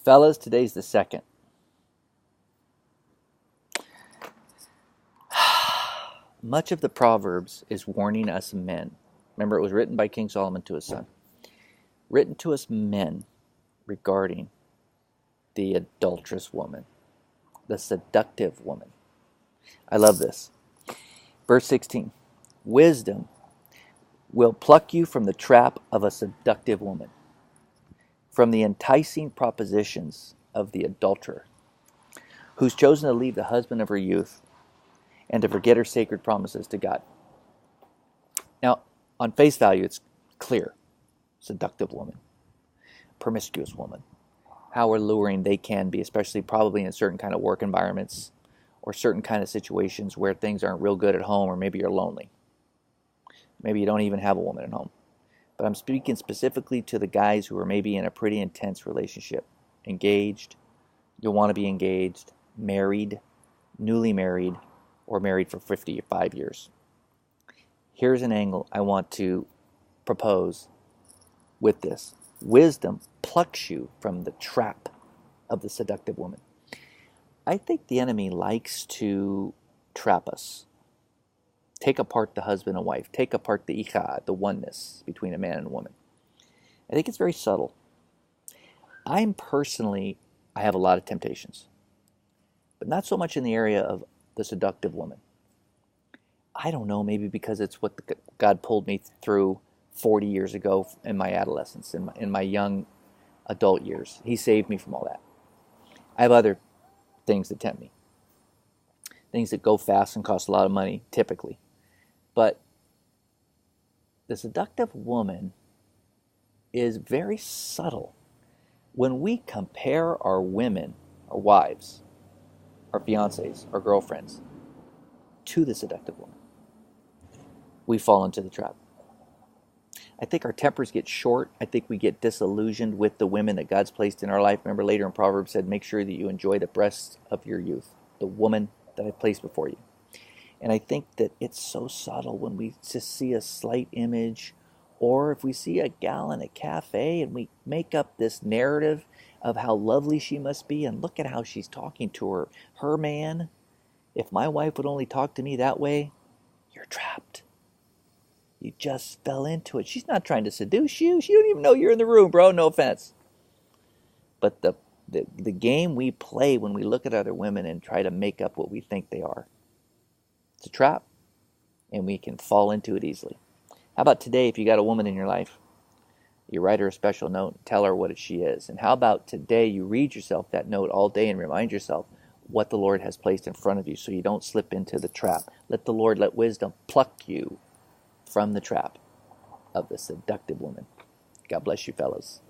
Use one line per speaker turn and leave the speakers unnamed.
Fellas, today's the second. Much of the Proverbs is warning us men. Remember, it was written by King Solomon to his son. Written to us men regarding the adulterous woman, the seductive woman. I love this. Verse 16. Wisdom will pluck you from the trap of a seductive woman, from the enticing propositions of the adulterer, who's chosen to leave the husband of her youth and to forget her sacred promises to God. Now, on face value, it's clear. Seductive woman, promiscuous woman, how alluring they can be, especially probably in certain kind of work environments or certain kind of situations where things aren't real good at home, or maybe you're lonely. Maybe you don't even have a woman at home. But I'm speaking specifically to the guys who are maybe in a pretty intense relationship. Engaged, you'll want to be engaged, married, newly married, or married for 55 years. Here's an angle I want to propose with this. Wisdom plucks you from the trap of the seductive woman. I think the enemy likes to trap us. Take apart the husband and wife. Take apart the ichad, the oneness between a man and a woman. I think it's very subtle. I have a lot of temptations, but not so much in the area of the seductive woman. I don't know, maybe because it's what God pulled me through 40 years ago in my adolescence, in my young adult years. He saved me from all that. I have other things that tempt me. Things that go fast and cost a lot of money, typically. But the seductive woman is very subtle. When we compare our women, our wives, our fiancés, our girlfriends, to the seductive woman, we fall into the trap. I think our tempers get short. I think we get disillusioned with the women that God's placed in our life. Remember, later in Proverbs said, make sure that you enjoy the breasts of your youth, the woman that I placed before you. And I think that it's so subtle when we just see a slight image, or if we see a gal in a cafe and we make up this narrative of how lovely she must be, and look at how she's talking to her man. If my wife would only talk to me that way, you're trapped. You just fell into it. She's not trying to seduce you. She don't even know you're in the room, bro. No offense. But the game we play when we look at other women and try to make up what we think they are, it's a trap, and we can fall into it easily. How about today, if you got a woman in your life, you write her a special note, tell her what she is. And how about today you read yourself that note all day and remind yourself what the Lord has placed in front of you so you don't slip into the trap. Let wisdom pluck you from the trap of the seductive woman. God bless you, fellas.